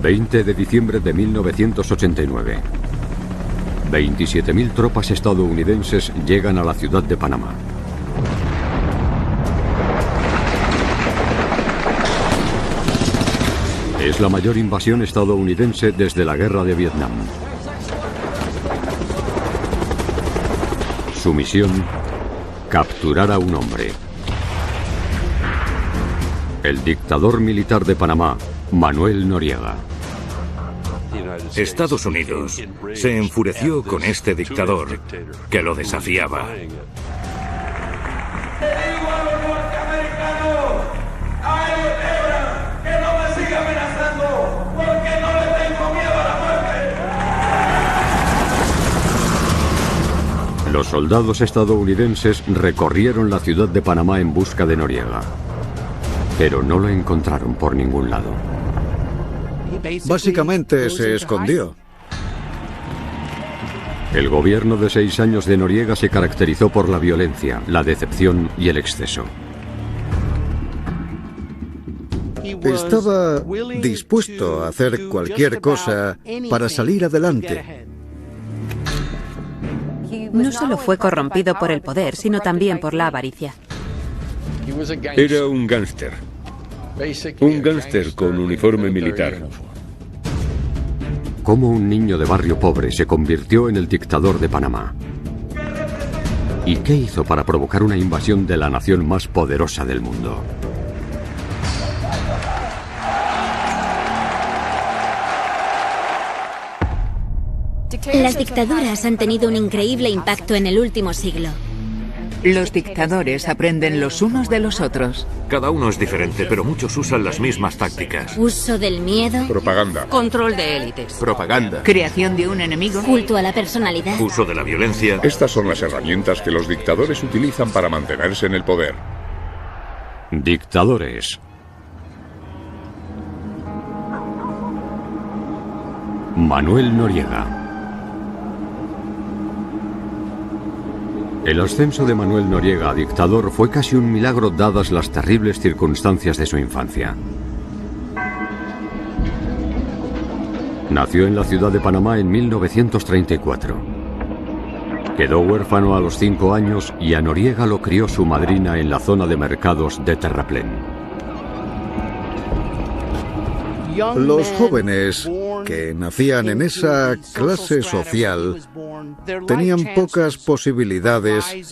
20 de diciembre de 1989. 27.000 tropas estadounidenses llegan a la ciudad de Panamá. Es la mayor invasión estadounidense desde la Guerra de Vietnam. Su misión: capturar a un hombre. El dictador militar de Panamá, Manuel Noriega. Estados Unidos se enfureció con este dictador que lo desafiaba. Los soldados estadounidenses recorrieron la ciudad de Panamá en busca de Noriega, pero no lo encontraron por ningún lado. Básicamente se escondió. El gobierno de 6 años de Noriega se caracterizó por la violencia, la decepción y el exceso. Estaba dispuesto a hacer cualquier cosa para salir adelante. No solo fue corrompido por el poder, sino también por la avaricia. Era un gángster. Un gángster con uniforme militar. ¿Cómo un niño de barrio pobre se convirtió en el dictador de Panamá? ¿Y qué hizo para provocar una invasión de la nación más poderosa del mundo? Las dictaduras han tenido un increíble impacto en el último siglo. Los dictadores aprenden los unos de los otros. Cada uno es diferente, pero muchos usan las mismas tácticas. Uso del miedo. Propaganda. Control de élites. Propaganda. Creación de un enemigo. Culto a la personalidad. Uso de la violencia. Estas son las herramientas que los dictadores utilizan para mantenerse en el poder. Dictadores. Manuel Noriega. El ascenso de Manuel Noriega a dictador fue casi un milagro dadas las terribles circunstancias de su infancia. Nació en la ciudad de Panamá en 1934. Quedó huérfano a los 5 años y a Noriega lo crió su madrina en la zona de mercados de Terraplén. Los jóvenes que nacían en esa clase social tenían pocas posibilidades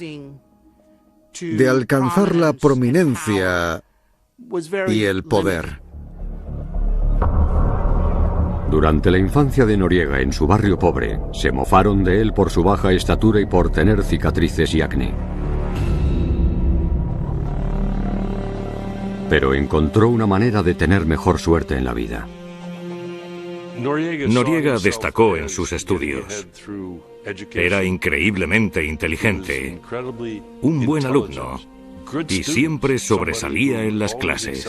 de alcanzar la prominencia y el poder. Durante la infancia de Noriega en su barrio pobre, se mofaron de él por su baja estatura y por tener cicatrices y acné. Pero encontró una manera de tener mejor suerte en la vida. Noriega destacó en sus estudios. Era increíblemente inteligente, un buen alumno, y siempre sobresalía en las clases.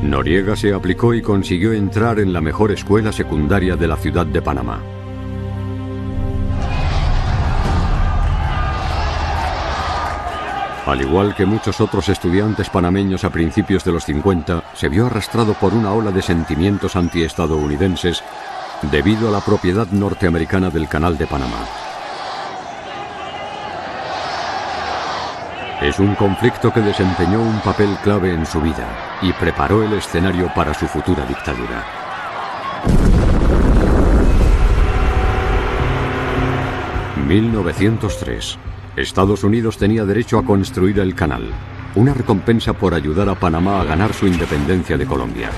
Noriega se aplicó y consiguió entrar en la mejor escuela secundaria de la ciudad de Panamá. Al igual que muchos otros estudiantes panameños a principios de los 50, se vio arrastrado por una ola de sentimientos antiestadounidenses debido a la propiedad norteamericana del Canal de Panamá. Es un conflicto que desempeñó un papel clave en su vida y preparó el escenario para su futura dictadura. ...1903... Estados Unidos tenía derecho a construir el canal, una recompensa por ayudar a Panamá a ganar su independencia de Colombia.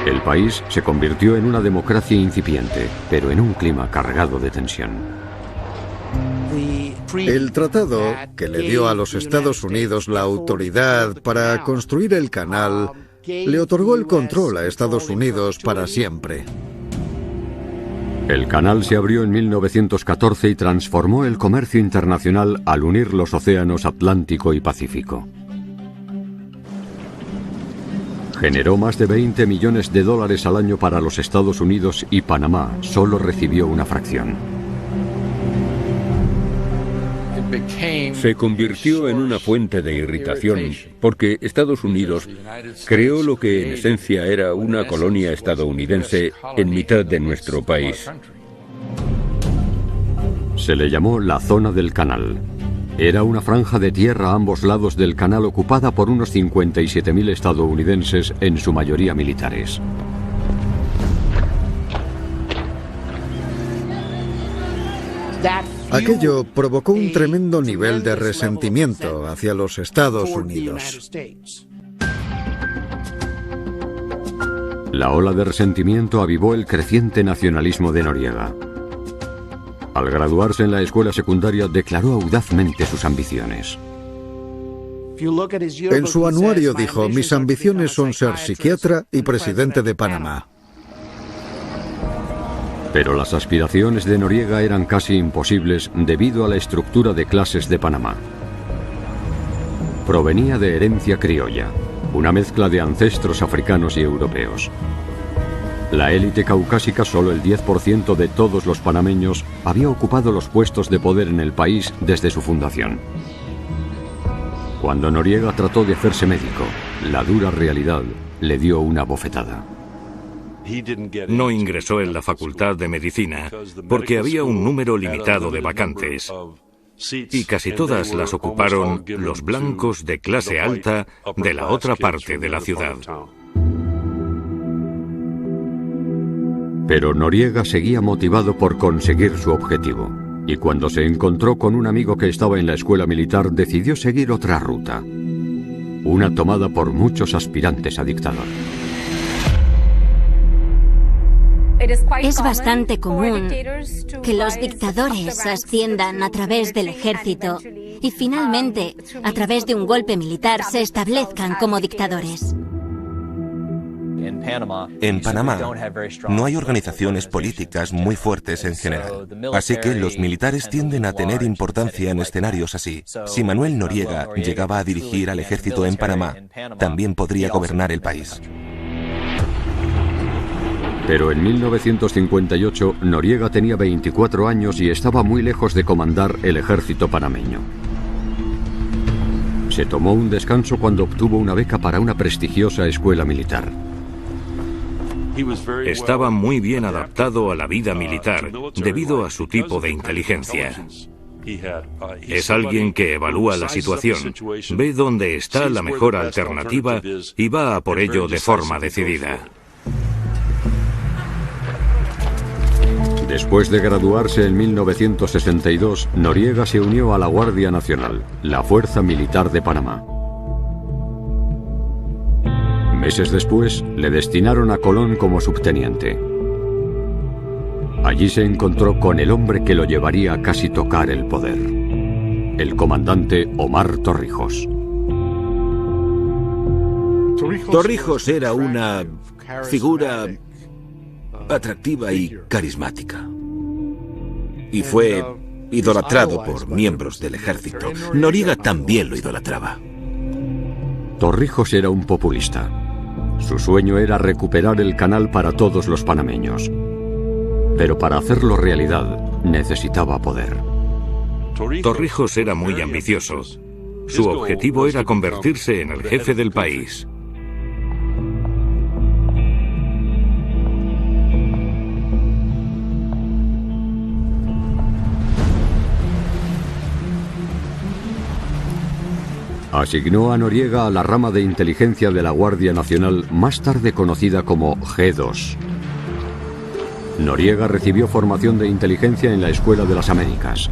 El país se convirtió en una democracia incipiente, pero en un clima cargado de tensión. El tratado que le dio a los Estados Unidos la autoridad para construir el canal le otorgó el control a Estados Unidos para siempre. El canal se abrió en 1914 y transformó el comercio internacional al unir los océanos Atlántico y Pacífico. Generó más de $20 millones al año para los Estados Unidos y Panamá solo recibió una fracción. Se convirtió en una fuente de irritación porque Estados Unidos creó lo que en esencia era una colonia estadounidense en mitad de nuestro país. Se le llamó la Zona del Canal. Era una franja de tierra a ambos lados del canal ocupada por unos 57.000 estadounidenses, en su mayoría militares. Aquello provocó un tremendo nivel de resentimiento hacia los Estados Unidos. La ola de resentimiento avivó el creciente nacionalismo de Noriega. Al graduarse en la escuela secundaria, declaró audazmente sus ambiciones. En su anuario dijo: mis ambiciones son ser psiquiatra y presidente de Panamá. Pero las aspiraciones de Noriega eran casi imposibles debido a la estructura de clases de Panamá. Provenía de herencia criolla, una mezcla de ancestros africanos y europeos. La élite caucásica, solo el 10% de todos los panameños, había ocupado los puestos de poder en el país desde su fundación. Cuando Noriega trató de hacerse médico, la dura realidad le dio una bofetada. No ingresó en la Facultad de Medicina porque había un número limitado de vacantes y casi todas las ocuparon los blancos de clase alta de la otra parte de la ciudad. Pero Noriega seguía motivado por conseguir su objetivo, y cuando se encontró con un amigo que estaba en la escuela militar, decidió seguir otra ruta, una tomada por muchos aspirantes a dictador. Es bastante común que los dictadores asciendan a través del ejército y finalmente, a través de un golpe militar, se establezcan como dictadores. En Panamá no hay organizaciones políticas muy fuertes en general, así que los militares tienden a tener importancia en escenarios así. Si Manuel Noriega llegaba a dirigir al ejército en Panamá, también podría gobernar el país. Pero en 1958, Noriega tenía 24 años y estaba muy lejos de comandar el ejército panameño. Se tomó un descanso cuando obtuvo una beca para una prestigiosa escuela militar. Estaba muy bien adaptado a la vida militar debido a su tipo de inteligencia. Es alguien que evalúa la situación, ve dónde está la mejor alternativa y va a por ello de forma decidida. Después de graduarse en 1962, Noriega se unió a la Guardia Nacional, la Fuerza Militar de Panamá. Meses después, le destinaron a Colón como subteniente. Allí se encontró con el hombre que lo llevaría a casi tocar el poder, el comandante Omar Torrijos. Torrijos era una figura atractiva y carismática. Y fue idolatrado por miembros del ejército. Noriega también lo idolatraba. Torrijos era un populista. Su sueño era recuperar el canal para todos los panameños. Pero para hacerlo realidad, necesitaba poder. Torrijos era muy ambicioso. Su objetivo era convertirse en el jefe del país. Asignó a Noriega a la rama de inteligencia de la Guardia Nacional, más tarde conocida como G2. Noriega recibió formación de inteligencia en la Escuela de las Américas,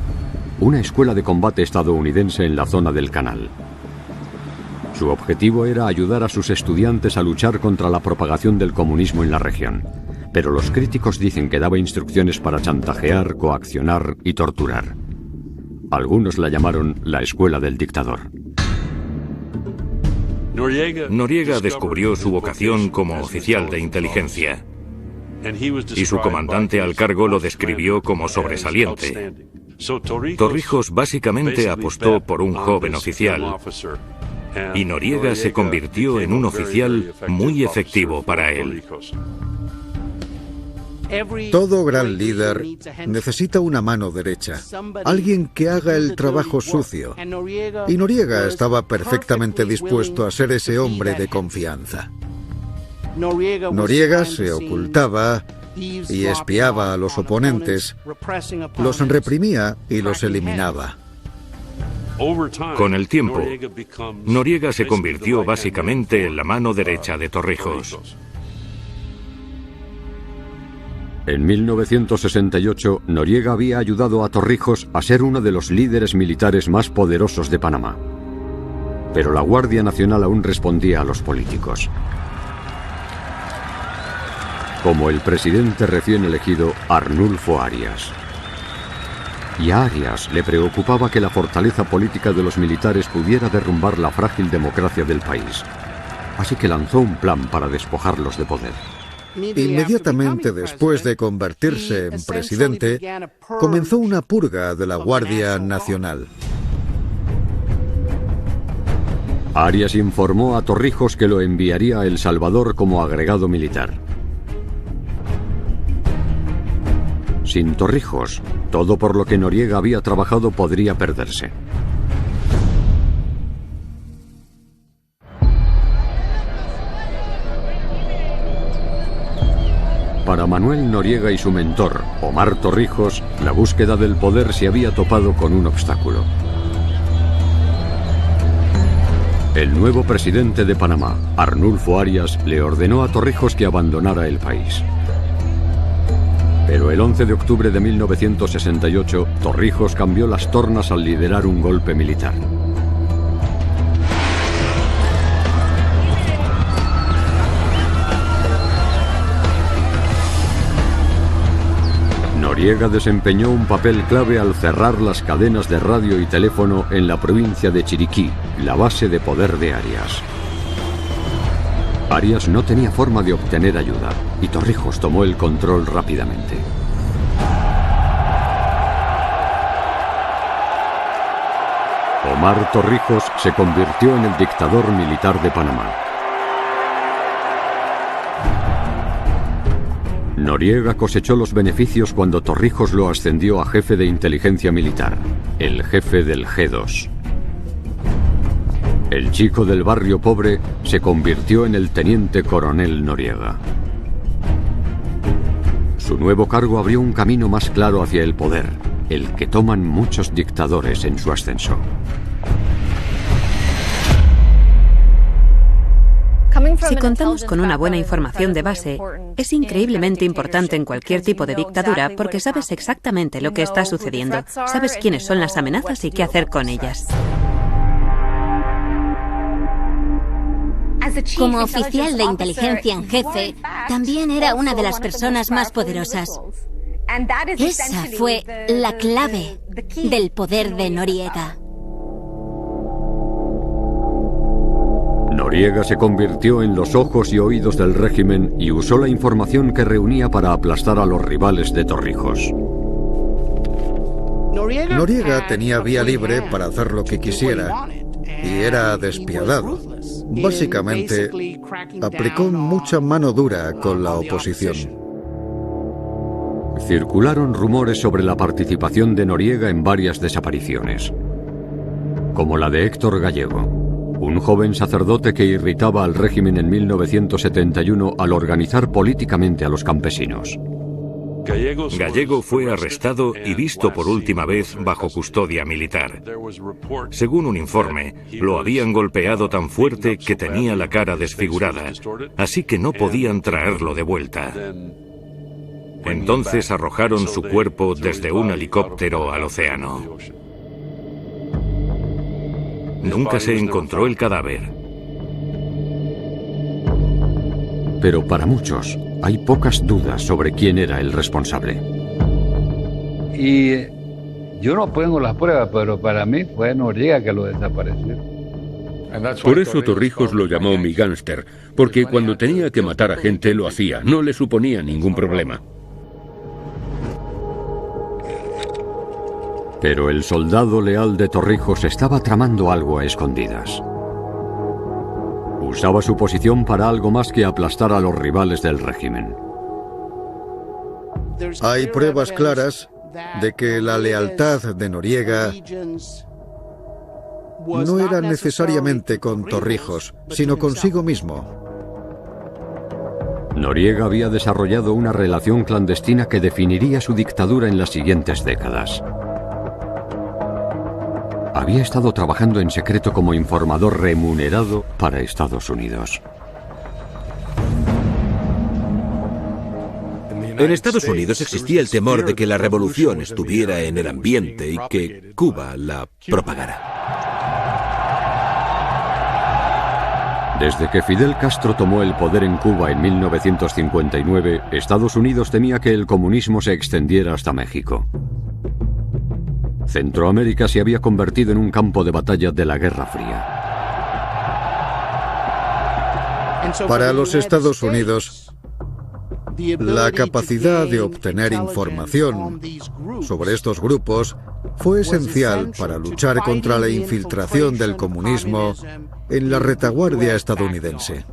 una escuela de combate estadounidense en la zona del canal. Su objetivo era ayudar a sus estudiantes a luchar contra la propagación del comunismo en la región, pero los críticos dicen que daba instrucciones para chantajear, coaccionar y torturar. Algunos la llamaron la escuela del dictador. Noriega descubrió su vocación como oficial de inteligencia y su comandante al cargo lo describió como sobresaliente. Torrijos básicamente apostó por un joven oficial y Noriega se convirtió en un oficial muy efectivo para él. Todo gran líder necesita una mano derecha, alguien que haga el trabajo sucio. Y Noriega estaba perfectamente dispuesto a ser ese hombre de confianza. Noriega se ocultaba y espiaba a los oponentes, los reprimía y los eliminaba. Con el tiempo, Noriega se convirtió básicamente en la mano derecha de Torrijos. En 1968, Noriega había ayudado a Torrijos a ser uno de los líderes militares más poderosos de Panamá. Pero la Guardia Nacional aún respondía a los políticos. Como el presidente recién elegido Arnulfo Arias. Y a Arias le preocupaba que la fortaleza política de los militares pudiera derrumbar la frágil democracia del país. Así que lanzó un plan para despojarlos de poder. Inmediatamente después de convertirse en presidente, comenzó una purga de la Guardia Nacional. Arias informó a Torrijos que lo enviaría a El Salvador como agregado militar. Sin Torrijos, todo por lo que Noriega había trabajado podría perderse. Para Manuel Noriega y su mentor, Omar Torrijos, la búsqueda del poder se había topado con un obstáculo. El nuevo presidente de Panamá, Arnulfo Arias, le ordenó a Torrijos que abandonara el país. Pero el 11 de octubre de 1968, Torrijos cambió las tornas al liderar un golpe militar. Noriega desempeñó un papel clave al cerrar las cadenas de radio y teléfono en la provincia de Chiriquí, la base de poder de Arias. Arias no tenía forma de obtener ayuda y Torrijos tomó el control rápidamente. Omar Torrijos se convirtió en el dictador militar de Panamá. Noriega cosechó los beneficios cuando Torrijos lo ascendió a jefe de inteligencia militar, el jefe del G2. El chico del barrio pobre se convirtió en el teniente coronel Noriega. Su nuevo cargo abrió un camino más claro hacia el poder, el que toman muchos dictadores en su ascenso. Si contamos con una buena información de base, es increíblemente importante en cualquier tipo de dictadura porque sabes exactamente lo que está sucediendo, sabes quiénes son las amenazas y qué hacer con ellas. Como oficial de inteligencia en jefe, también era una de las personas más poderosas. Esa fue la clave del poder de Noriega. Noriega se convirtió en los ojos y oídos del régimen y usó la información que reunía para aplastar a los rivales de Torrijos. Noriega tenía vía libre para hacer lo que quisiera y era despiadado. Básicamente, aplicó mucha mano dura con la oposición. Circularon rumores sobre la participación de Noriega en varias desapariciones, como la de Héctor Gallego, un joven sacerdote que irritaba al régimen en 1971 al organizar políticamente a los campesinos. Gallego fue arrestado y visto por última vez bajo custodia militar. Según un informe, lo habían golpeado tan fuerte que tenía la cara desfigurada, así que no podían traerlo de vuelta. Entonces arrojaron su cuerpo desde un helicóptero al océano. Nunca se encontró el cadáver. Pero para muchos, hay pocas dudas sobre quién era el responsable. Y yo no pongo las pruebas, pero para mí fue Noriega que lo desapareció. Por eso Torrijos lo llamó mi gánster, porque cuando tenía que matar a gente lo hacía, no le suponía ningún problema. Pero el soldado leal de Torrijos estaba tramando algo a escondidas. Usaba su posición para algo más que aplastar a los rivales del régimen. Hay pruebas claras de que la lealtad de Noriega no era necesariamente con Torrijos, sino consigo mismo. Noriega había desarrollado una relación clandestina que definiría su dictadura en las siguientes décadas. Había estado trabajando en secreto como informador remunerado para Estados Unidos. En Estados Unidos existía el temor de que la revolución estuviera en el ambiente y que Cuba la propagara. Desde que Fidel Castro tomó el poder en Cuba en 1959, Estados Unidos temía que el comunismo se extendiera hasta México. Centroamérica se había convertido en un campo de batalla de la Guerra Fría. Para los Estados Unidos, la capacidad de obtener información sobre estos grupos fue esencial para luchar contra la infiltración del comunismo en la retaguardia estadounidense.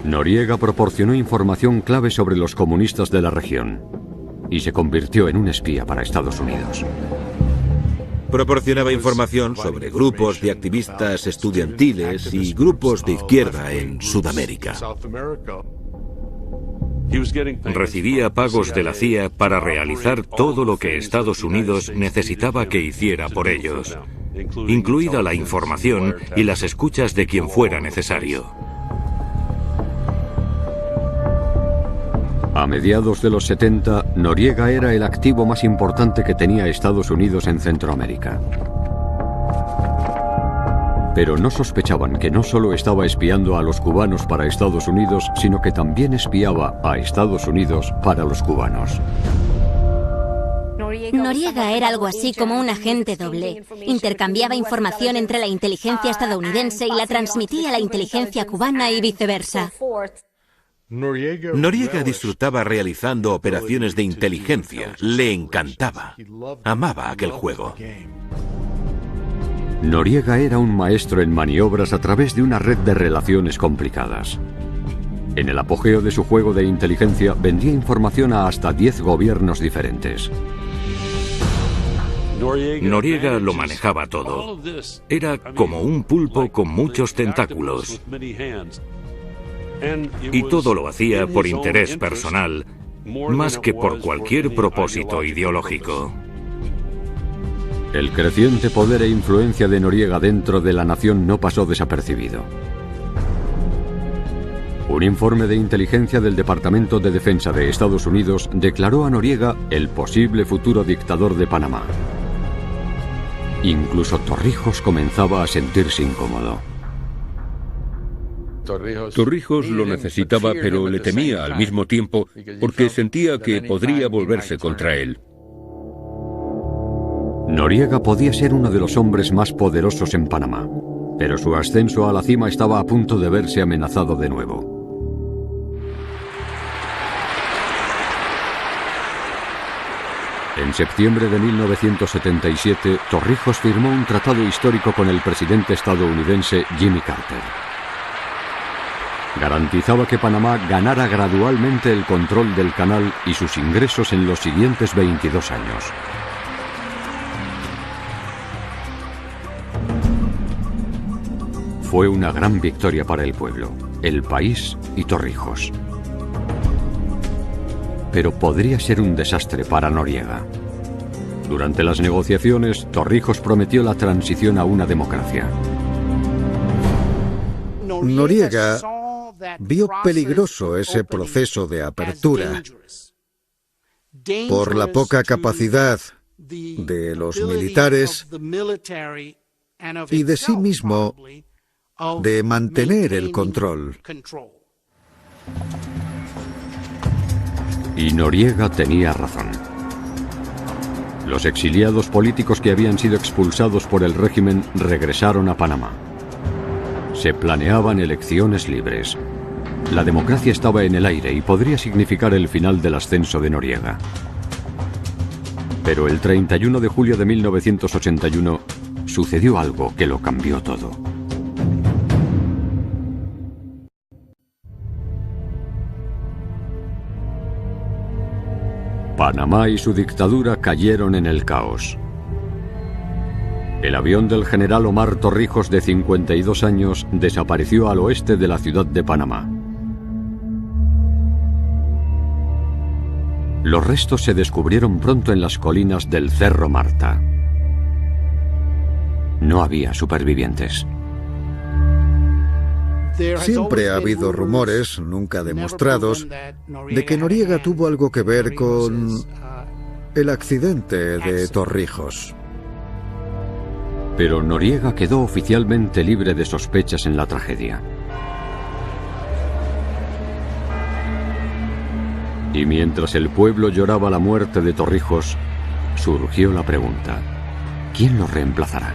Noriega proporcionó información clave sobre los comunistas de la región y se convirtió en un espía para Estados Unidos. Proporcionaba información sobre grupos de activistas estudiantiles y grupos de izquierda en Sudamérica. Recibía pagos de la CIA para realizar todo lo que Estados Unidos necesitaba que hiciera por ellos, incluida la información y las escuchas de quien fuera necesario. A mediados de los 70, Noriega era el activo más importante que tenía Estados Unidos en Centroamérica. Pero no sospechaban que no solo estaba espiando a los cubanos para Estados Unidos, sino que también espiaba a Estados Unidos para los cubanos. Noriega era algo así como un agente doble. Intercambiaba información entre la inteligencia estadounidense y la transmitía a la inteligencia cubana y viceversa. Noriega disfrutaba realizando operaciones de inteligencia. Le encantaba. Amaba aquel juego. Noriega era un maestro en maniobras a través de una red de relaciones complicadas. En el apogeo de su juego de inteligencia, vendía información a hasta 10 gobiernos diferentes. Noriega lo manejaba todo. Era como un pulpo con muchos tentáculos. Y todo lo hacía por interés personal, más que por cualquier propósito ideológico. El creciente poder e influencia de Noriega dentro de la nación no pasó desapercibido. Un informe de inteligencia del Departamento de Defensa de Estados Unidos declaró a Noriega el posible futuro dictador de Panamá. Incluso Torrijos comenzaba a sentirse incómodo. Torrijos lo necesitaba, pero le temía al mismo tiempo porque sentía que podría volverse contra él. Noriega podía ser uno de los hombres más poderosos en Panamá, pero su ascenso a la cima estaba a punto de verse amenazado de nuevo. En septiembre de 1977, Torrijos firmó un tratado histórico con el presidente estadounidense Jimmy Carter. Garantizaba que Panamá ganara gradualmente el control del canal y sus ingresos en los siguientes 22 años. Fue una gran victoria para el pueblo, el país y Torrijos. Pero podría ser un desastre para Noriega. Durante las negociaciones, Torrijos prometió la transición a una democracia. Noriega vio peligroso ese proceso de apertura por la poca capacidad de los militares y de sí mismo de mantener el control. Y Noriega tenía razón. Los exiliados políticos que habían sido expulsados por el régimen regresaron a Panamá. Se planeaban elecciones libres. La democracia estaba en el aire y podría significar el final del ascenso de Noriega. Pero el 31 de julio de 1981 sucedió algo que lo cambió todo. Panamá y su dictadura cayeron en el caos. El avión del general Omar Torrijos, de 52 años, desapareció al oeste de la ciudad de Panamá. Los restos se descubrieron pronto en las colinas del Cerro Marta. No había supervivientes. Siempre ha habido rumores, nunca demostrados, de que Noriega tuvo algo que ver con el accidente de Torrijos. Pero Noriega quedó oficialmente libre de sospechas en la tragedia. Y mientras el pueblo lloraba la muerte de Torrijos, surgió la pregunta: ¿quién lo reemplazará?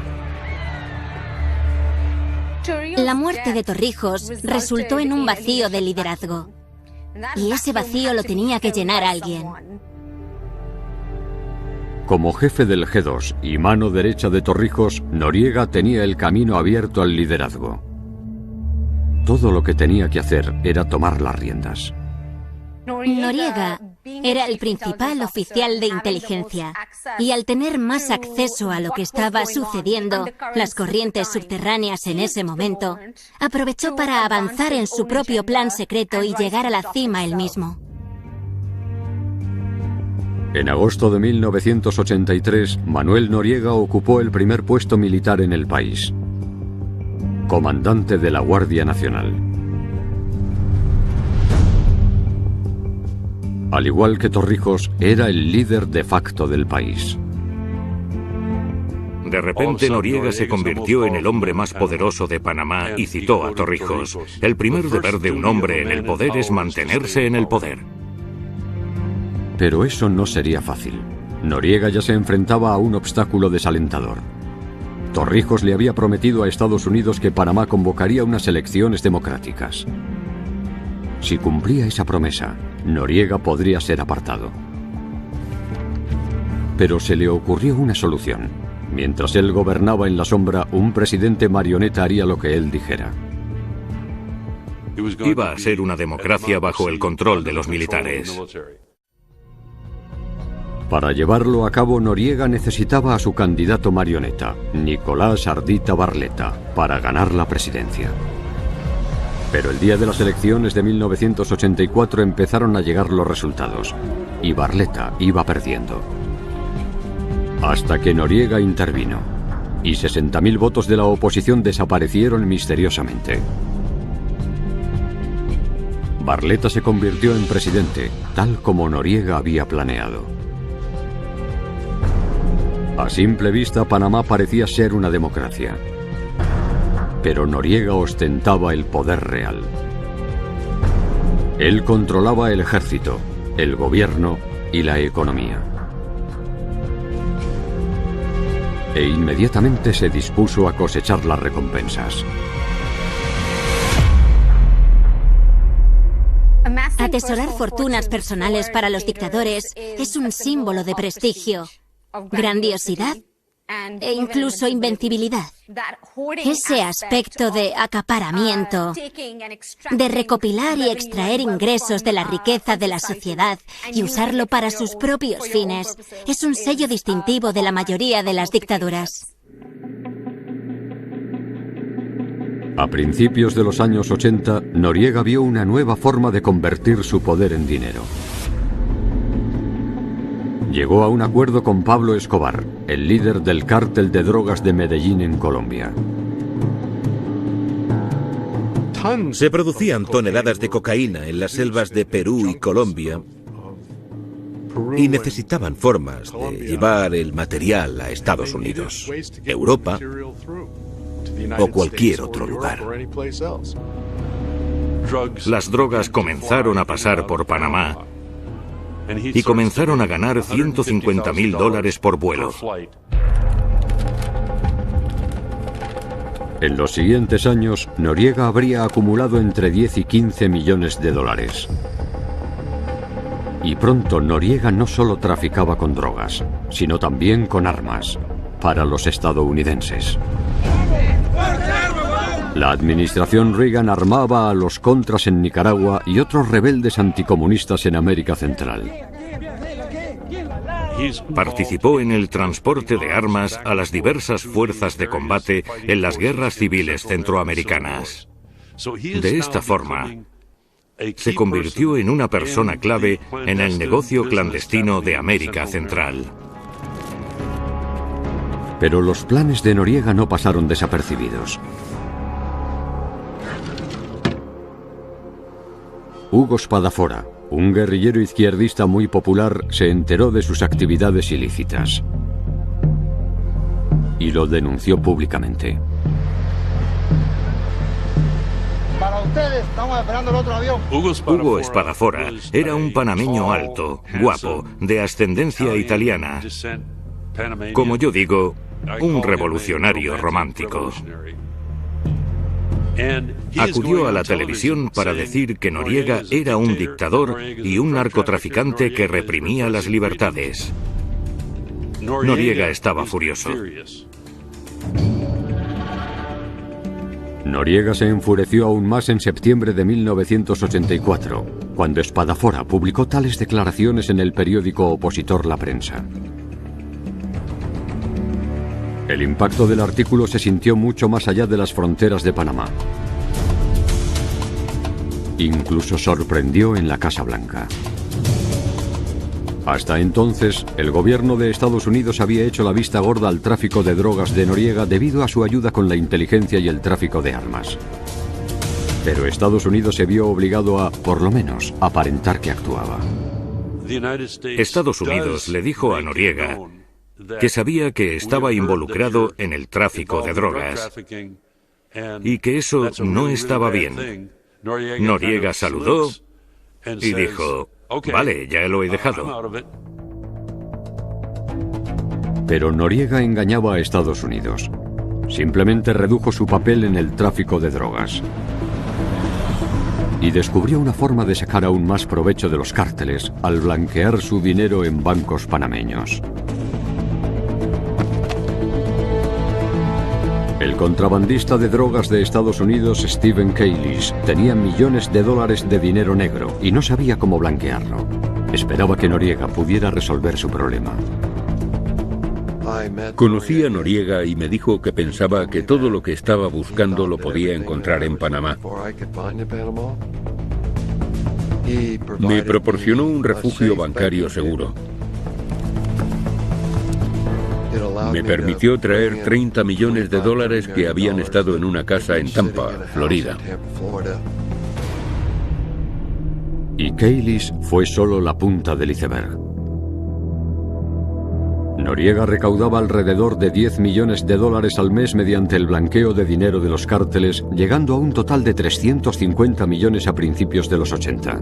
La muerte de Torrijos resultó en un vacío de liderazgo. Y ese vacío lo tenía que llenar alguien. Como jefe del G2 y mano derecha de Torrijos, Noriega tenía el camino abierto al liderazgo. Todo lo que tenía que hacer era tomar las riendas. Noriega era el principal oficial de inteligencia y al tener más acceso a lo que estaba sucediendo, las corrientes subterráneas en ese momento, aprovechó para avanzar en su propio plan secreto y llegar a la cima él mismo. En agosto de 1983, Manuel Noriega ocupó el primer puesto militar en el país: comandante de la Guardia Nacional. Al igual que Torrijos, era el líder de facto del país. De repente, Noriega se convirtió en el hombre más poderoso de Panamá y citó a Torrijos: el primer deber de un hombre en el poder es mantenerse en el poder. Pero eso no sería fácil. Noriega ya se enfrentaba a un obstáculo desalentador. Torrijos le había prometido a Estados Unidos que Panamá convocaría unas elecciones democráticas. Si cumplía esa promesa, Noriega podría ser apartado. Pero se le ocurrió una solución. Mientras él gobernaba en la sombra, un presidente marioneta haría lo que él dijera. Iba a ser una democracia bajo el control de los militares. Para llevarlo a cabo, Noriega necesitaba a su candidato marioneta, Nicolás Ardita Barletta, para ganar la presidencia. Pero el día de las elecciones de 1984 empezaron a llegar los resultados, y Barletta iba perdiendo. Hasta que Noriega intervino, y 60.000 votos de la oposición desaparecieron misteriosamente. Barletta se convirtió en presidente, tal como Noriega había planeado. A simple vista, Panamá parecía ser una democracia. Pero Noriega ostentaba el poder real. Él controlaba el ejército, el gobierno y la economía. E inmediatamente se dispuso a cosechar las recompensas. Atesorar fortunas personales para los dictadores es un símbolo de prestigio, grandiosidad e incluso invencibilidad. Ese aspecto de acaparamiento, de recopilar y extraer ingresos de la riqueza de la sociedad y usarlo para sus propios fines, es un sello distintivo de la mayoría de las dictaduras. A principios de los años 80, Noriega vio una nueva forma de convertir su poder en dinero. Llegó a un acuerdo con Pablo Escobar, el líder del cártel de drogas de Medellín en Colombia. Se producían toneladas de cocaína en las selvas de Perú y Colombia y necesitaban formas de llevar el material a Estados Unidos, Europa o cualquier otro lugar. Las drogas comenzaron a pasar por Panamá y comenzaron a ganar $150.000 por vuelo. En los siguientes años, Noriega habría acumulado entre 10 y 15 millones de dólares. Y pronto Noriega no solo traficaba con drogas, sino también con armas, para los estadounidenses. La administración Reagan armaba a los contras en Nicaragua y otros rebeldes anticomunistas en América Central. Participó en el transporte de armas a las diversas fuerzas de combate en las guerras civiles centroamericanas. De esta forma, se convirtió en una persona clave en el negocio clandestino de América Central. Pero los planes de Noriega no pasaron desapercibidos. Hugo Spadafora, un guerrillero izquierdista muy popular, se enteró de sus actividades ilícitas y lo denunció públicamente. Para ustedes, estamos esperando el otro avión. Hugo Spadafora era un panameño alto, guapo, de ascendencia italiana. Como yo digo, un revolucionario romántico. Acudió a la televisión para decir que Noriega era un dictador y un narcotraficante que reprimía las libertades. Noriega estaba furioso. Noriega se enfureció aún más en septiembre de 1984, cuando Spadafora publicó tales declaraciones en el periódico opositor La Prensa. El impacto del artículo se sintió mucho más allá de las fronteras de Panamá. Incluso sorprendió en la Casa Blanca. Hasta entonces, el gobierno de Estados Unidos había hecho la vista gorda al tráfico de drogas de Noriega debido a su ayuda con la inteligencia y el tráfico de armas. Pero Estados Unidos se vio obligado a, por lo menos, aparentar que actuaba. Estados Unidos le dijo a Noriega que sabía que estaba involucrado en el tráfico de drogas y que eso no estaba bien. Noriega saludó y dijo: vale, ya lo he dejado. Pero Noriega engañaba a Estados Unidos. Simplemente redujo su papel en el tráfico de drogas. Y descubrió una forma de sacar aún más provecho de los cárteles al blanquear su dinero en bancos panameños. El contrabandista de drogas de Estados Unidos, Stephen Kaylis, tenía millones de dólares de dinero negro y no sabía cómo blanquearlo. Esperaba que Noriega pudiera resolver su problema. Conocí a Noriega y me dijo que pensaba que todo lo que estaba buscando lo podía encontrar en Panamá. Me proporcionó un refugio bancario seguro. Me permitió traer 30 millones de dólares que habían estado en una casa en Tampa, Florida. Y Kaylis fue solo la punta del iceberg. Noriega recaudaba alrededor de 10 millones de dólares al mes mediante el blanqueo de dinero de los cárteles, llegando a un total de 350 millones a principios de los 80.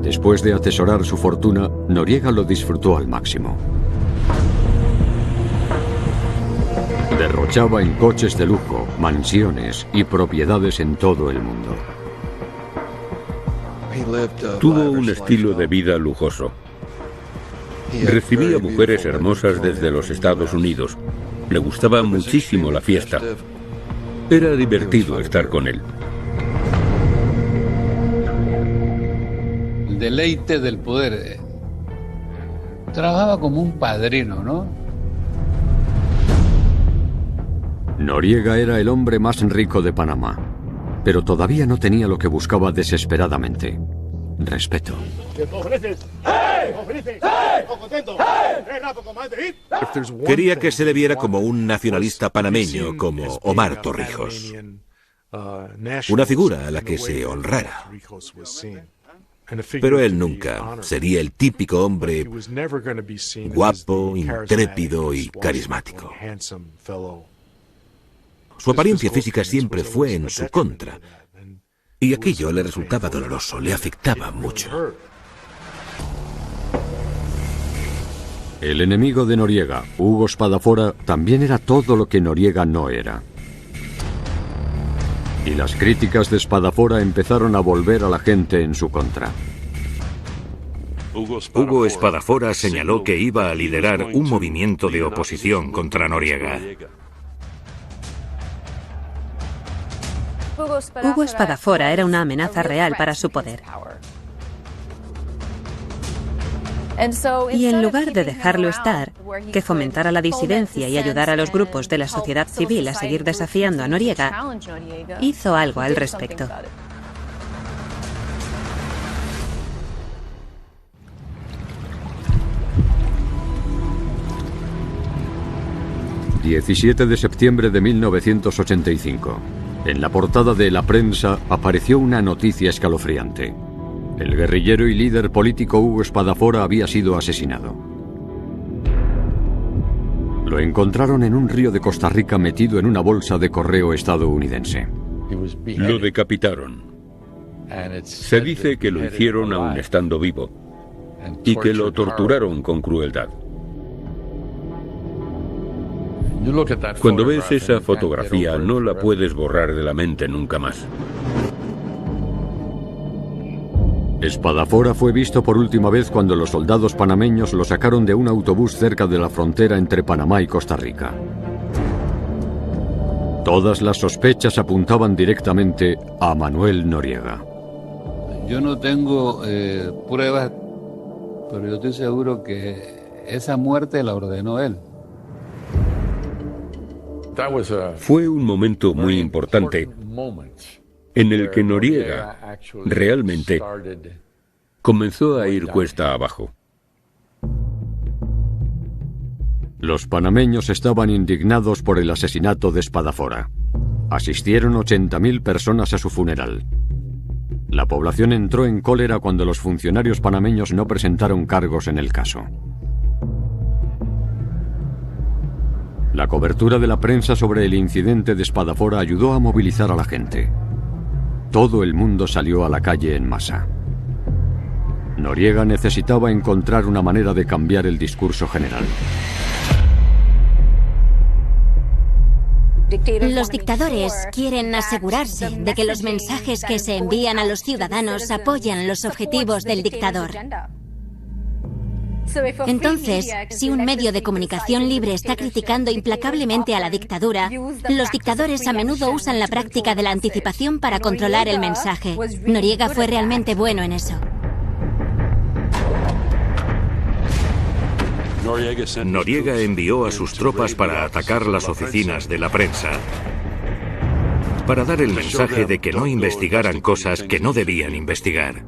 Después de atesorar su fortuna, Noriega lo disfrutó al máximo. Derrochaba en coches de lujo, mansiones y propiedades en todo el mundo. Tuvo un estilo de vida lujoso. Recibía mujeres hermosas desde los Estados Unidos. Le gustaba muchísimo la fiesta. Era divertido estar con él. El deleite del poder. Trabajaba como un padrino, ¿no? Noriega era el hombre más rico de Panamá, pero todavía no tenía lo que buscaba desesperadamente: respeto. Quería que se le viera como un nacionalista panameño, como Omar Torrijos. Una figura a la que se honrara. Pero él nunca sería el típico hombre guapo, intrépido y carismático. Su apariencia física siempre fue en su contra, y aquello le resultaba doloroso, le afectaba mucho. El enemigo de Noriega, Hugo Spadafora, también era todo lo que Noriega no era. Y las críticas de Spadafora empezaron a volver a la gente en su contra. Hugo Spadafora señaló que iba a liderar un movimiento de oposición contra Noriega. Hugo Spadafora era una amenaza real para su poder. Y en lugar de dejarlo estar, que fomentara la disidencia y ayudara a los grupos de la sociedad civil a seguir desafiando a Noriega, hizo algo al respecto. 17 de septiembre de 1985. En la portada de La Prensa apareció una noticia escalofriante. El guerrillero y líder político Hugo Espadafora había sido asesinado. Lo encontraron en un río de Costa Rica metido en una bolsa de correo estadounidense. Lo decapitaron. Se dice que lo hicieron aún estando vivo y que lo torturaron con crueldad. Cuando ves esa fotografía, no la puedes borrar de la mente nunca más. Espadafora fue visto por última vez cuando los soldados panameños lo sacaron de un autobús cerca de la frontera entre Panamá y Costa Rica. Todas las sospechas apuntaban directamente a Manuel Noriega. Yo no tengo pruebas, pero yo estoy seguro que esa muerte la ordenó él. Fue un momento muy importante en el que Noriega realmente comenzó a ir cuesta abajo. Los panameños estaban indignados por el asesinato de Espadafora. Asistieron 80.000 personas a su funeral. La población entró en cólera cuando los funcionarios panameños no presentaron cargos en el caso. La cobertura de la prensa sobre el incidente de Espadafora ayudó a movilizar a la gente. Todo el mundo salió a la calle en masa. Noriega necesitaba encontrar una manera de cambiar el discurso general. Los dictadores quieren asegurarse de que los mensajes que se envían a los ciudadanos apoyan los objetivos del dictador. Entonces, si un medio de comunicación libre está criticando implacablemente a la dictadura, los dictadores a menudo usan la práctica de la anticipación para controlar el mensaje. Noriega fue realmente bueno en eso. Noriega envió a sus tropas para atacar las oficinas de la prensa, para dar el mensaje de que no investigaran cosas que no debían investigar.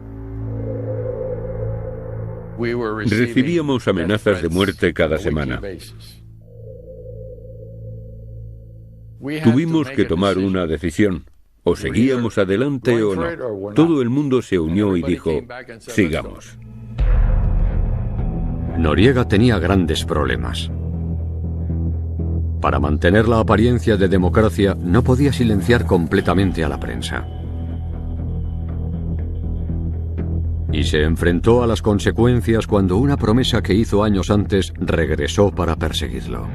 Recibíamos amenazas de muerte cada semana. Tuvimos que tomar una decisión. O seguíamos adelante o no. Todo el mundo se unió y dijo, sigamos. Noriega tenía grandes problemas. Para mantener la apariencia de democracia, no podía silenciar completamente a la prensa. Y se enfrentó a las consecuencias cuando una promesa que hizo años antes regresó para perseguirlo.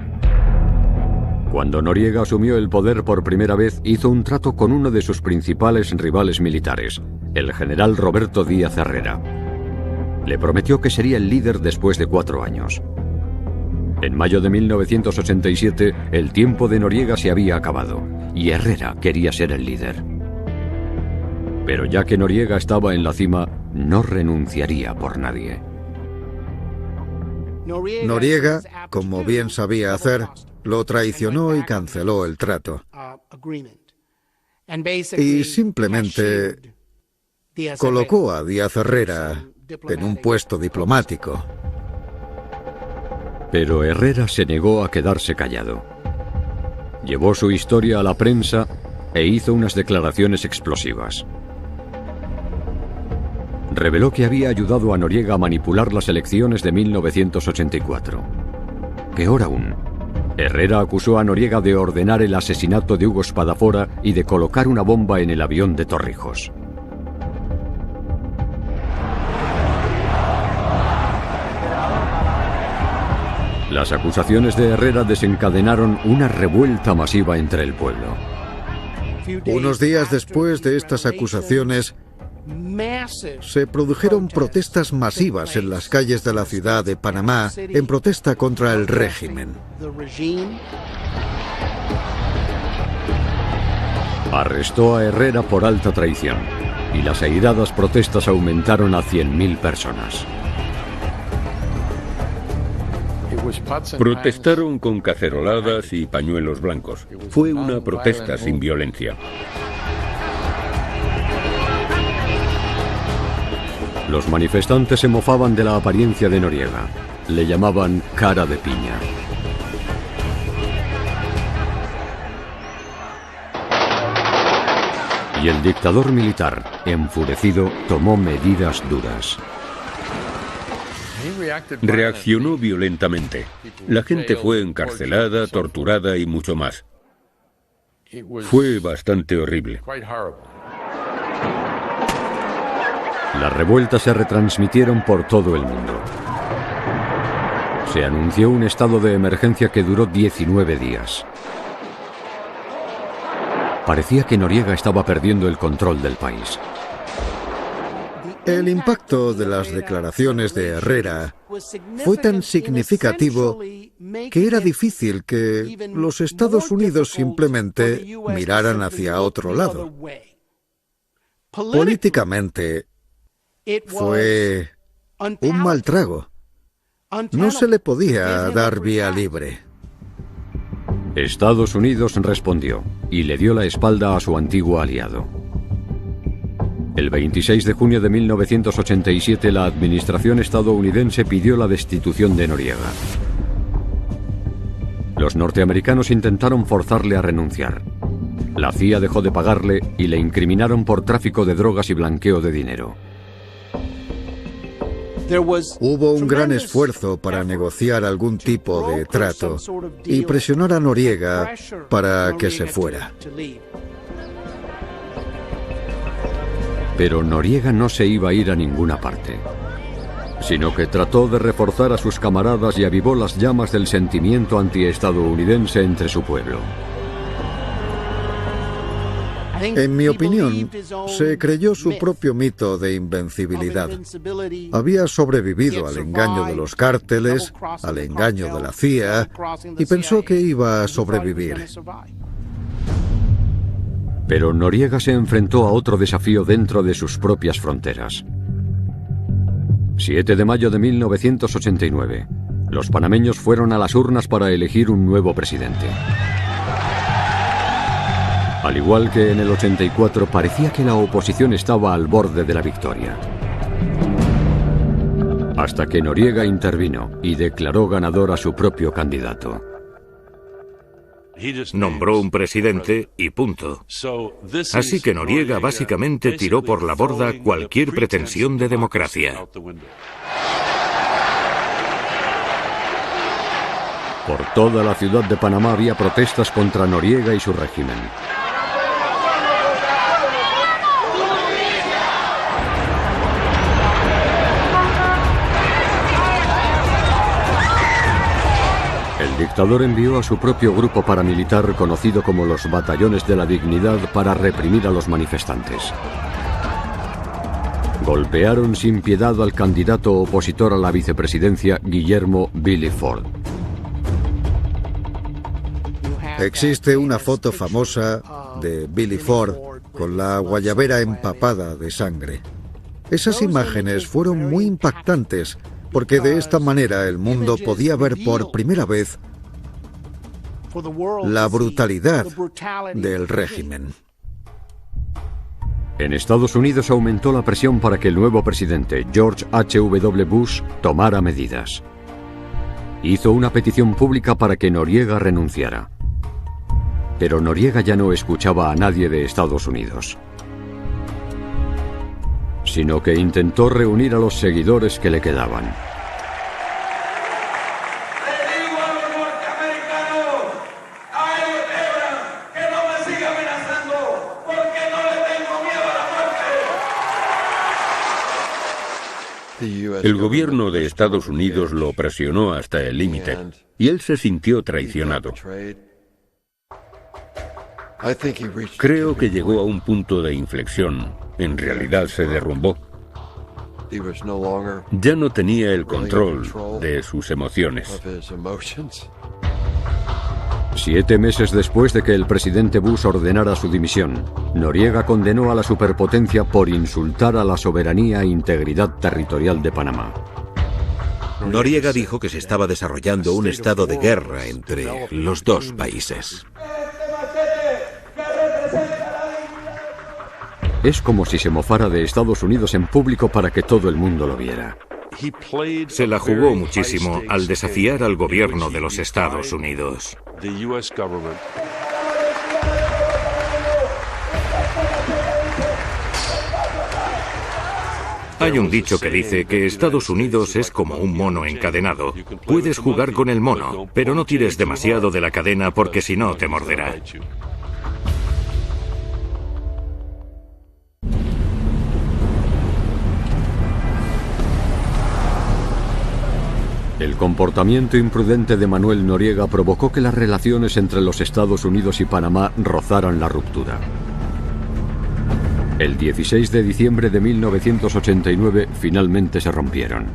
Cuando Noriega asumió el poder por primera vez, hizo un trato con uno de sus principales rivales militares, el general Roberto Díaz Herrera. Le prometió que sería el líder después de 4 años. En mayo de 1987, el tiempo de Noriega se había acabado, y Herrera quería ser el líder. Pero ya que Noriega estaba en la cima, no renunciaría por nadie. Noriega, como bien sabía hacer, lo traicionó y canceló el trato. Y simplemente colocó a Díaz Herrera en un puesto diplomático. Pero Herrera se negó a quedarse callado. Llevó su historia a la prensa e hizo unas declaraciones explosivas. Reveló que había ayudado a Noriega a manipular las elecciones de 1984. Peor aún, Herrera acusó a Noriega de ordenar el asesinato de Hugo Espadafora y de colocar una bomba en el avión de Torrijos. Las acusaciones de Herrera desencadenaron una revuelta masiva entre el pueblo. Unos días después de estas acusaciones, se produjeron protestas masivas en las calles de la ciudad de Panamá en protesta contra el régimen. Arrestó a Herrera por alta traición y las airadas protestas aumentaron a 100.000 personas. Protestaron con caceroladas y pañuelos blancos. Fue una protesta sin violencia. Los manifestantes se mofaban de la apariencia de Noriega. Le llamaban cara de piña. Y el dictador militar, enfurecido, tomó medidas duras. Reaccionó violentamente. La gente fue encarcelada, torturada y mucho más. Fue bastante horrible. Las revueltas se retransmitieron por todo el mundo. Se anunció un estado de emergencia que duró 19 días. Parecía que Noriega estaba perdiendo el control del país. El impacto de las declaraciones de Herrera fue tan significativo que era difícil que los Estados Unidos simplemente miraran hacia otro lado. Políticamente, fue un mal trago. No se le podía dar vía libre. Estados Unidos respondió y le dio la espalda a su antiguo aliado. El 26 de junio de 1987, la administración estadounidense pidió la destitución de Noriega. Los norteamericanos intentaron forzarle a renunciar. La CIA dejó de pagarle y le incriminaron por tráfico de drogas y blanqueo de dinero. Hubo un gran esfuerzo para negociar algún tipo de trato y presionar a Noriega para que se fuera. Pero Noriega no se iba a ir a ninguna parte, sino que trató de reforzar a sus camaradas y avivó las llamas del sentimiento antiestadounidense entre su pueblo. En mi opinión, se creyó su propio mito de invencibilidad. Había sobrevivido al engaño de los cárteles, al engaño de la CIA, y pensó que iba a sobrevivir. Pero Noriega se enfrentó a otro desafío dentro de sus propias fronteras. 7 de mayo de 1989. Los panameños fueron a las urnas para elegir un nuevo presidente. Al igual que en el 84, parecía que la oposición estaba al borde de la victoria. Hasta que Noriega intervino y declaró ganador a su propio candidato. Nombró un presidente y punto. Así que Noriega básicamente tiró por la borda cualquier pretensión de democracia. Por toda la ciudad de Panamá había protestas contra Noriega y su régimen. El dictador envió a su propio grupo paramilitar, conocido como los Batallones de la Dignidad, para reprimir a los manifestantes. Golpearon sin piedad al candidato opositor a la vicepresidencia, Guillermo Billy Ford. Existe una foto famosa de Billy Ford con la guayabera empapada de sangre. Esas imágenes fueron muy impactantes, porque de esta manera el mundo podía ver por primera vez la brutalidad del régimen. En Estados Unidos aumentó la presión para que el nuevo presidente, George H.W. Bush, tomara medidas. Hizo una petición pública para que Noriega renunciara. Pero Noriega ya no escuchaba a nadie de Estados Unidos, sino que intentó reunir a los seguidores que le quedaban. Le digo a los norteamericanos, a Herrera, que no me siga amenazando, porque no le tengo miedo a la muerte. El gobierno de Estados Unidos lo presionó hasta el límite y él se sintió traicionado. Creo que llegó a un punto de inflexión. En realidad se derrumbó. Ya no tenía el control de sus emociones. 7 meses después de que el presidente Bush ordenara su dimisión, Noriega condenó a la superpotencia por insultar a la soberanía e integridad territorial de Panamá. Noriega dijo que se estaba desarrollando un estado de guerra entre los dos países. Es como si se mofara de Estados Unidos en público para que todo el mundo lo viera. Se la jugó muchísimo al desafiar al gobierno de los Estados Unidos. Hay un dicho que dice que Estados Unidos es como un mono encadenado. Puedes jugar con el mono, pero no tires demasiado de la cadena porque si no te morderá. El comportamiento imprudente de Manuel Noriega provocó que las relaciones entre los Estados Unidos y Panamá rozaran la ruptura. El 16 de diciembre de 1989 finalmente se rompieron.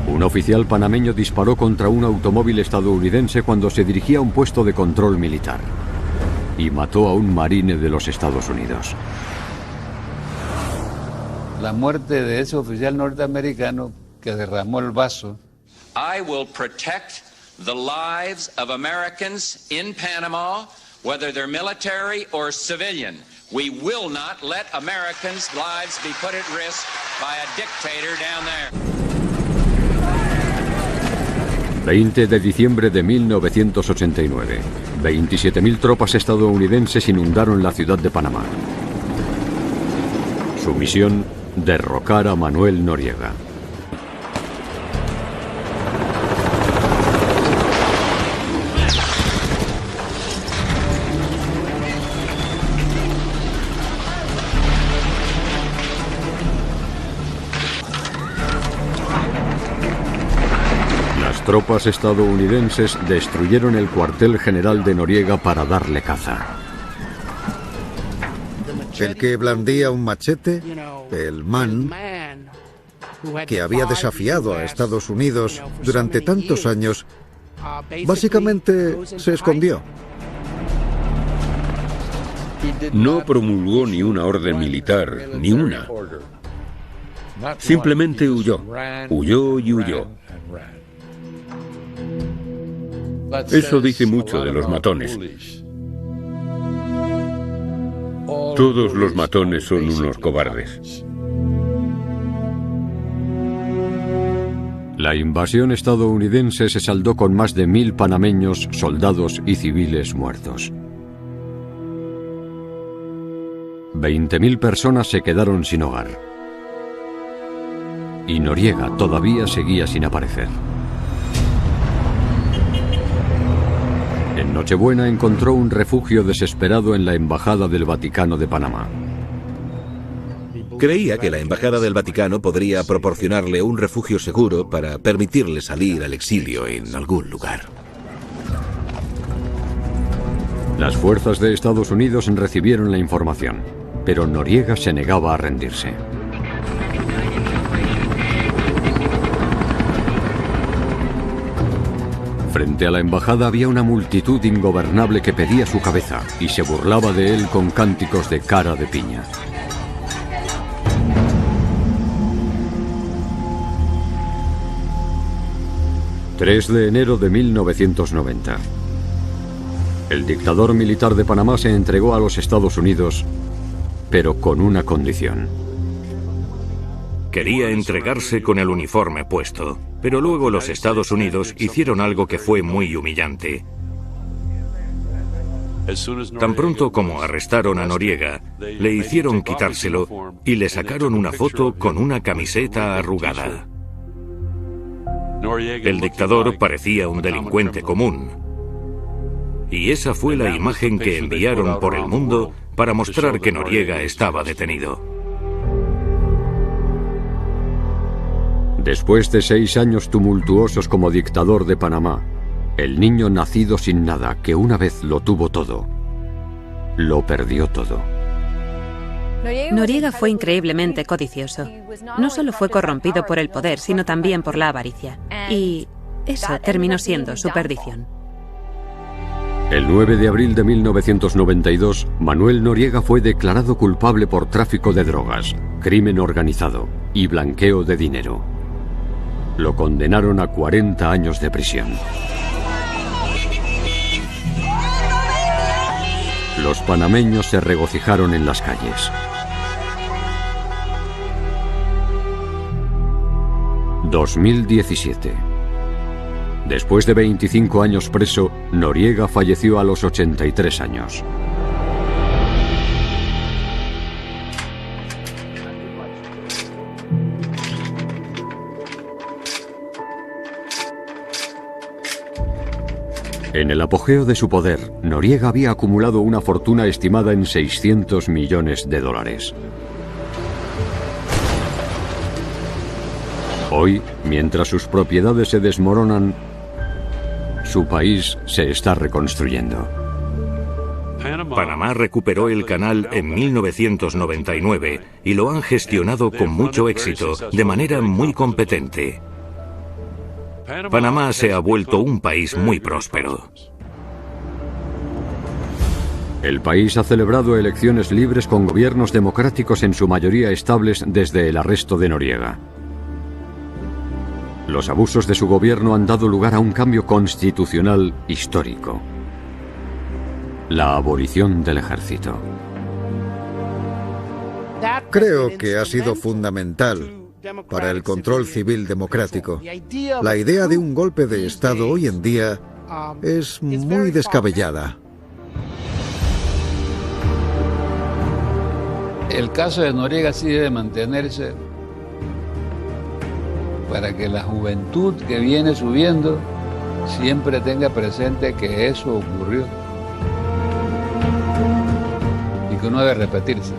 Un oficial panameño disparó contra un automóvil estadounidense cuando se dirigía a un puesto de control militar y mató a un marine de los Estados Unidos. La muerte de ese oficial norteamericano que derramó el vaso. I will protect the lives of Americans in Panama, whether they're military or civilian. We will not let Americans' lives be put at risk by a dictator down there. 20 de diciembre de 1989. 27.000 tropas estadounidenses inundaron la ciudad de Panamá. Su misión, derrocar a Manuel Noriega. Las tropas estadounidenses destruyeron el cuartel general de Noriega para darle caza. El que blandía un machete, el man, que había desafiado a Estados Unidos durante tantos años, básicamente se escondió. No promulgó ni una orden militar, ni una. Simplemente huyó. Huyó y huyó. Eso dice mucho de los matones. Todos los matones son unos cobardes. La invasión estadounidense se saldó con más de 1.000 panameños, soldados y civiles muertos. 20.000 personas se quedaron sin hogar. Y Noriega todavía seguía sin aparecer. En Nochebuena encontró un refugio desesperado en la Embajada del Vaticano de Panamá. Creía que la Embajada del Vaticano podría proporcionarle un refugio seguro para permitirle salir al exilio en algún lugar. Las fuerzas de Estados Unidos recibieron la información, pero Noriega se negaba a rendirse. Frente a la embajada había una multitud ingobernable que pedía su cabeza y se burlaba de él con cánticos de cara de piña. ...3 de enero de 1990... El dictador militar de Panamá se entregó a los Estados Unidos, pero con una condición. Quería entregarse con el uniforme puesto, pero luego los Estados Unidos hicieron algo que fue muy humillante. Tan pronto como arrestaron a Noriega, le hicieron quitárselo y le sacaron una foto con una camiseta arrugada. El dictador parecía un delincuente común. Y esa fue la imagen que enviaron por el mundo para mostrar que Noriega estaba detenido. Después de 6 años tumultuosos como dictador de Panamá, el niño nacido sin nada, que una vez lo tuvo todo, lo perdió todo. Noriega fue increíblemente codicioso. No solo fue corrompido por el poder, sino también por la avaricia. Y eso terminó siendo su perdición. El 9 de abril de 1992, Manuel Noriega fue declarado culpable por tráfico de drogas, crimen organizado y blanqueo de dinero. lo condenaron a 40 años de prisión. Los panameños se regocijaron en las calles. 2017. Después de 25 años preso, Noriega falleció a los 83 años. En el apogeo de su poder, Noriega había acumulado una fortuna estimada en $600 millones. Hoy, mientras sus propiedades se desmoronan, su país se está reconstruyendo. Panamá recuperó el canal en 1999 y lo han gestionado con mucho éxito, de manera muy competente. Panamá se ha vuelto un país muy próspero. El país ha celebrado elecciones libres con gobiernos democráticos en su mayoría estables desde el arresto de Noriega. Los abusos de su gobierno han dado lugar a un cambio constitucional histórico: la abolición del ejército. Creo que ha sido fundamental para el control civil democrático. La idea de un golpe de Estado hoy en día es muy descabellada. El caso de Noriega sí debe mantenerse para que la juventud que viene subiendo siempre tenga presente que eso ocurrió y que no debe repetirse.